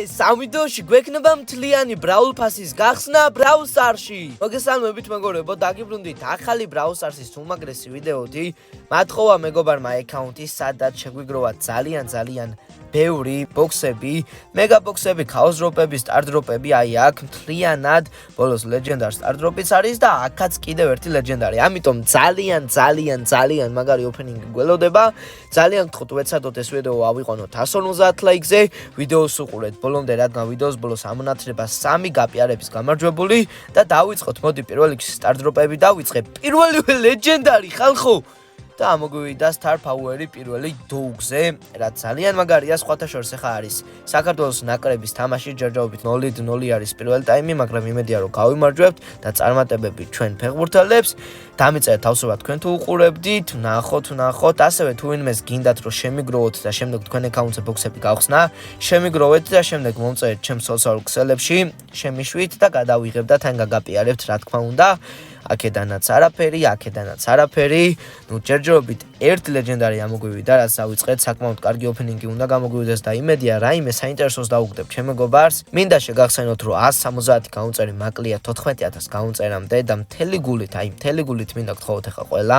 სამ ვიდეოში გვექნება მთლიანი Brawl Pass-ის გახსნა Brawl Stars-ში. მოგესალმებით მეგობრებო, დაგიბრუნდით ახალი Brawl Stars-ის უმაგრესი ვიდეოთი. მათხოვა მეგობარმა აკაუნტი, სადაც შეგვიგროვა ძალიან ბევრი ბოქსები, მეგა ბოქსები, ქაოს დროპები, სტარ დროპები, აი აქ მთლიანად ბოლოს ლეგენდარ სტარ დროპიც არის და აქაც კიდევ ერთი ლეგენდარი. ამიტომ ძალიან მაგარი ოპენინგი გველოდება. ძალიან გთხოვთ ვეცადოთ ეს ვიდეო ავიყვანოთ 150 ლაიქზე. ვიდეოს უყურეთ ბოლომდე, რადგან ვიდეოს ბოლოს ამონათრება 3 გაპიარების გამარჯვებული და დავიწყოთ. მოდი პირველ რიგში სტარ დროპები დავიწყებ. პირველივე ლეგენდარი ხალხო. და მოგვივიდა Star Power-ი პირველი დოუგზე, რაც ძალიან მაგარია, სხვათა შორის ახლა არის საქართველოს ნაკრების თამაში, ჯერჯერობით 0-0 არის პირველი ტაიმი, მაგრამ იმედია რომ გავიმარჯვებთ და წარმატებები ჩვენ ფეხბურთელებს. დამიწერეთ თავსობა თქვენ თუ უყურებდით, ნახოთ, ასევე თუ ვინმეს გინდათ რომ შემიგროვოთ და შემდეგ თქვენ აკაუნტზე ბოქსები გავხსნა, შემიგროვეთ და შემდეგ მომწერეთ ჩემს სოციალურ ქსელებში, შემიშვით და გადავიღებ და თან გაგაპიარებთ, რა თქმა უნდა. აქედანაც არაფერი. ნუ ჯერჯერობით ერთი ლეგენდარი ამოგვივიდა, რაც დავიწყეთ, საკმაოდ კარგი ოპენინგი უნდა გამოგვივიდეს და იმედია რაიმე საინტერესოს დავუგდებ ჩემ მეგობარს. მინდა შეგახსენოთ, რომ 170 გაუნწერი მაკლია 14000 გაუნწერამდე და მთელი გულით მინდა გთხოვოთ ახლა ყველა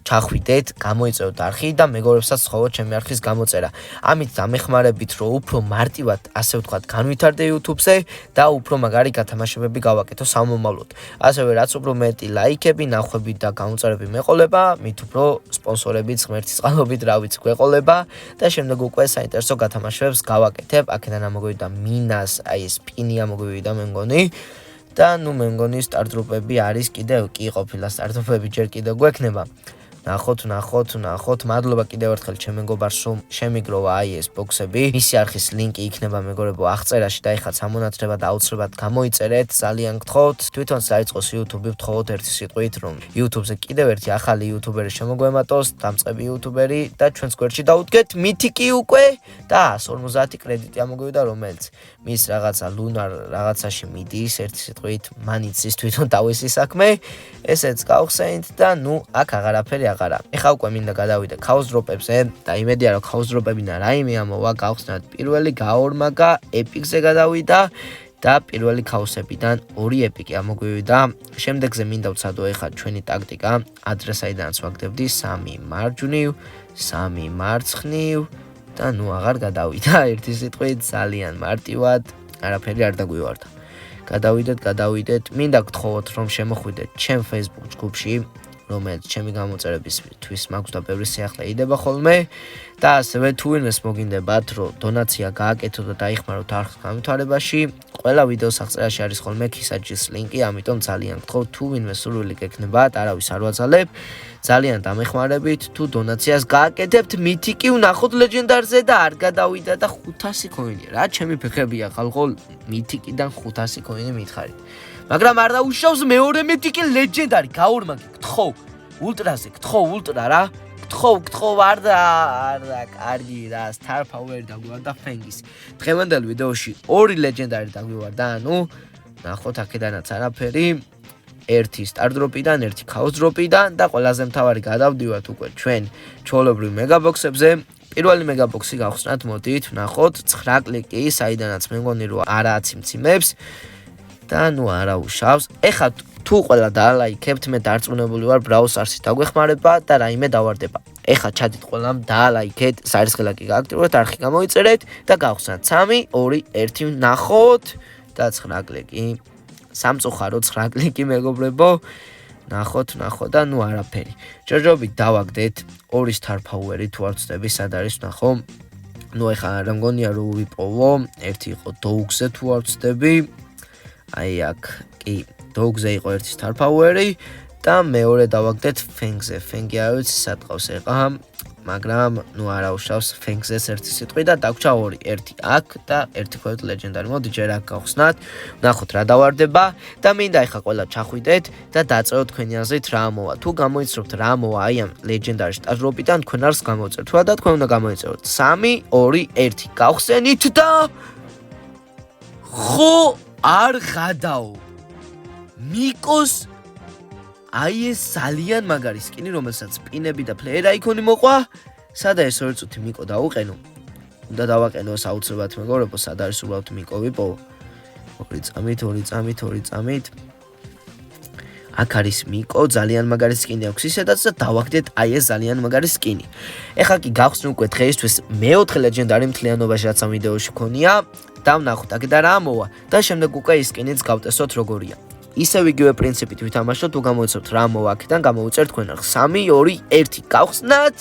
ჩახვიდეთ, გამოიწევთ არხი და მეგობრებსაც სთხოვოთ ჩემი არხის გამოწერა. ამით დამეხმარებით, რომ უფრო მარტივად, ასე ვთქვათ, განვითარდე YouTube-ზე და უფრო მაგარი გათამაშებები გავაკეთო სამომავლოდ. ასევე რაც უფრო მეტი ლაიქები, ნახვები და გამოწერები მეყოლება, მით უფრო სპონსორებიც ღმერთის წყალობით რავიც გვეყოლება და შემდეგ უკვე საინტერესო გათამაშებებს გავაკეთებ. აქედან ამოგვივიდა მინას, აი ეს სპინი ამოგვივიდა მე მგონი. და ნუ მე მგონი სტარ დროპები არის კიდევ კი ყოფილა სტარ დროპები ჯერ კიდევ გვექნება. ნახოთ, მადლობა კიდევ ერთხელ ჩემ მეგობარს რომ შემიგროვა აი ეს ბოქსები. მისი არხის ლინკი იქნება მეგობრებო აღწერაში და ეხლა სამონათრება და აუცილებლად გამოიწერეთ, ძალიან გთხოვთ. თვითონ საიწყოს YouTube-ი ვთხოვოთ ერთი სიტყვით რომ YouTube-ზე კიდევ ერთი ახალი YouTuber-ი შემოგვემატოს, დამწყები YouTuber-ი და ჩვენს გვერდში დაუდგეთ მითიკი უკვე და 150 კრედიტი ამოგვივიდა, რომელიც მის რაღაცა ლუნარ რაღაცაში მიდის, ერთი სიტყვით მან იცის თვითონ თავისი საქმე. ესეც გავხსენით და ნუ აქ აღარაფერი აღარა. ეხლა უკვე მინდა გადავიდე ქაოს დროპებზე და იმედია რომ ქაოს დროპებიდან რაიმე ამოვა, გავხსნათ პირველი გაორმაგა ეპიკზე გადავიდა და პირველი ქაოსებიდან 2 ეპიკი ამოგვივიდა. შემდეგზე მინდა ვცადო ეხლა ჩვენი ტაქტიკა, ადრე საიდანაც ვაგდებდი 3 მარჯვნივ, 3 მარცხნივ და ნუ აღარ გადავიდა ერთი სიტყვით ძალიან მარტივად, არაფერი არ დაგვივარდა. გადავიდეთ, მინდა გთხოვოთ რომ შემოხვიდეთ ჩემ Facebook ჯგუფში, რომელიც ჩემი გამოწერებისთვის მაქვს და ბევრი სიახლე იდება ხოლმე და ასევე თუ ვინმეს მოგინდებათ რომ დონაცია გააკეთოთ და დაიხმაროთ არხის განვითარებაში, ყველა ვიდეოს აღწერაში არის ხოლმე ქისაჯის ლინკი, ამიტომ ძალიან გთხოვთ თუ ვინმეს სურვილი გექნებათ, არავის არ ვაძალებ, ძალიან დამეხმარებით თუ დონაციას გააკეთებთ, მითიკი ვნახოთ ლეგენდარზე და არ გადავიდა და 500 კოინი. რა ჩემი ფეხებია ხალხო, მითიკიდან 500 კოინი მითხარით. მაგრამ არ დაუშავს მეორე მითიკი ლეგენდარი გაორმაგი, გთხოვ ულტრაზე, ულტრა რა. გთხოვ არ და კარგი რა, Star Power დაგვივარდა ფენგის. დღევანდელ ვიდეოში 2 ლეგენდარი დაგვივარდა, ანუ ნახოთ აქედანაც არაფერი. ერთი სტარ დროპიდან, ერთი ქაოს დროპიდან და ყველაზე მთავარი გადავდივართ უკვე ჩვენ ჩვეულებრივ მეგაბოქსებზე. პირველი მეგაბოქსი გავხსნათ, მოდით ვნახოთ 9 კლიკი, საიდანაც მე მგონი რომ არაა ციმციმებს და ნუ არა უშავს. ეხლა თუ ყველა დაალაიქებთ, მე დარწმუნებული ვარ Brawl Stars-ი დაგვეხმარება და რაიმე დავარდება. ეხლა ჩადით ყველამ დაალაიქეთ, სარისხელაკი გააქტივოთ, არხი გამოიწერეთ და გავხსნათ 3, 2, 1 ვნახოთ და 9 კლიკი. სამწუხარო 9 კლიკი მეგობრებო. ნახოთ და ნუ არაფერი. ჯერჯერობით დავაგდეთ 2 Star Power-ი თუ არ ვცდები, სად არის ვნახო. ნუ ეხლა რა მგონია რომ ვიპოვო, ერთი იყო დოუგზე თუ არ ვცდები. აი აქ კი დოუგზე იყო ერთი Star Power-ი და მეორე დავაგდეთ ფენგზე. ფენგი არ ვიცი სად ყავს ეხლა, მაგრამ ნუ არა უშავს ფენგზეს ერთი სიტყვი და დაგვრჩა 2, ერთი აქ და ერთი ქვევით ლეგენდარი. მოდი ჯერ აქ გავხსნათ, ვნახოთ რა დავარდება და მინდა ეხლა ყველა ჩახვიდეთ და დაწევოთ თქვენი აზრით რა ამოვა. თუ გამოიცნობთ რა ამოვა აი ამ ლეგენდარი სტარ დროპიდან, თქვენ არს გამოიწერთ. თუ და თქვენ უნდა გამოიწეროთ 3, 2, 1 გავხსენით და ხო არ გადაო. მიკოს აი ეს ძალიან მაგარი სკინი, რომელსაც სპინები და პლეერ აიკონი მოყვა. სადა ეს 2 წუთი მიკო დაუყენო. უნდა დავაყენოს აუცილებლად მეგობრებო, სად არის უბრალოდ მიკოვი პოვა. 2 წამით. აქ არის მიკო, ძალიან მაგარი სკინი აქვს ისედაც და დავაგდეთ აი ეს ძალიან მაგარი სკინი. ეხლა კი გავხსნი უკვე დღეისთვის მეოთხე ლეგენდარი მთლიანობაში რაც ამ ვიდეოში მქონია. დავნახოთ აქ და რა მოვა და შემდეგ უკვე ის სკინიც გავტესოთ როგორია. ისევ იგივე პრინციპით ვითამაშოთ, თუ გამოიცავთ რა მოვა აქედან, გამოუწერთ თქვენ ახ 3, 2, 1 გავხსნათ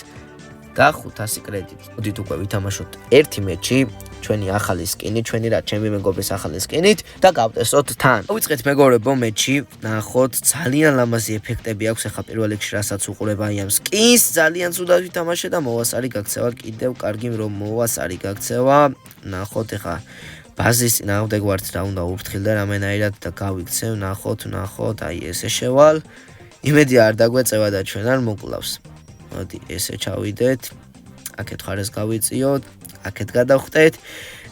და 500 კრედიტი. მოდით უკვე ვითამაშოთ ერთი მეჩი, ჩვენი ახალი სკინი, ჩვენი რა ჩემი მეგობრის ახალი სკინით და გავტესოთ თან. დავიწყეთ მეგობრებო მეჩი, ნახოთ ძალიან ლამაზი ეფექტები აქვს ახლა პირველ რიგში რასაც უყურება აი ამ სკინს, ძალიან ცუდად ვითამაშე და მოვასარი გაქცევა კიდევ კარგი რომ მოვასარი გაქცევა. ნახოთ ახლა ბაზის წინააღმდეგ ვართ რა უნდა ურფრთხილ და რამენაირად და გავიქცევ, ნახოთ, აი ესე შევალ. იმედი არ დაგვეწევა და ჩვენ არ მოკლავს. მოდი ესე ჩავიდეთ. აქეთ ხარეს გავიწიოთ, აქეთ გადავხტეთ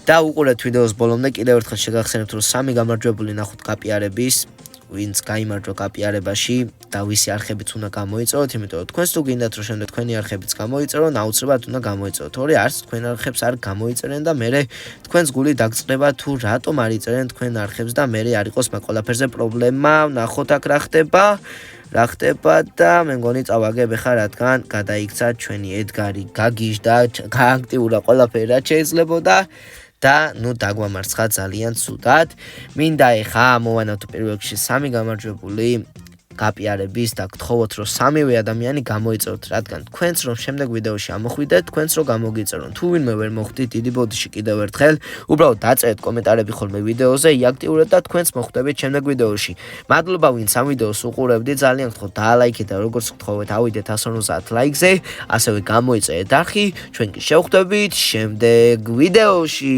და უყურეთ ვიდეოს ბოლომდე. კიდევ ერთხელ შეგახსენებთ რომ 3 გამარჯვებული ნახოთ კაპიარების, ვინც გაიმარჯვა კაპიარებაში და ვისი არხებიც უნდა გამოიწეროთ, იმიტომ რომ თქვენს თუ გინდათ რომ შემდეგ თქვენი არხებიც გამოიწერონ, აუცილებლად უნდა გამოიწეროთ. ორი არც თქვენ არხებს არ გამოიწერენ და მე თქვენს გული დაგწდება თუ რატომ არ იწერენ თქვენ არხებს და მე არ იყოს მაგ ყველაფერზე პრობლემა. ნახოთ აქ რა ხდება და მე მგონი წავაგებ ხა რადგან გადაიქცა ჩვენი ედგარი, გაგიჟდა, გააქტიურა ყველაფერი რაც შეიძლებოდა და ნუ დაგვამარცხა ძალიან ცუდად. მინდა ეხა მოვანავთ პირველ რიგში 3 გამარჯვებული კაპიარების და გთხოვოთ რომ 3-ვე ადამიანი გამოიწეროთ, რადგან თქვენც რომ შემდეგ ვიდეოში ამოხვიდეთ, თქვენც რომ გამოგიწერონ. თუ ვინმე ვერ მოხვდით, დიდი ბოდიში კიდევ ერთხელ, უბრალოდ დაწერეთ კომენტარები ხოლმე ვიდეოზე, იაქტიურეთ და თქვენც მოხვდებით შემდეგ ვიდეოში. მადლობა ვინც ამ ვიდეოს უყურებდი, ძალიან გთხოვთ დაალაიქეთ და როგორც გთხოვეთ ავიდეთ 150 ლაიქზე, ასევე გამოიწერეთ არხი, ჩვენ კი შევხვდებით შემდეგ ვიდეოში.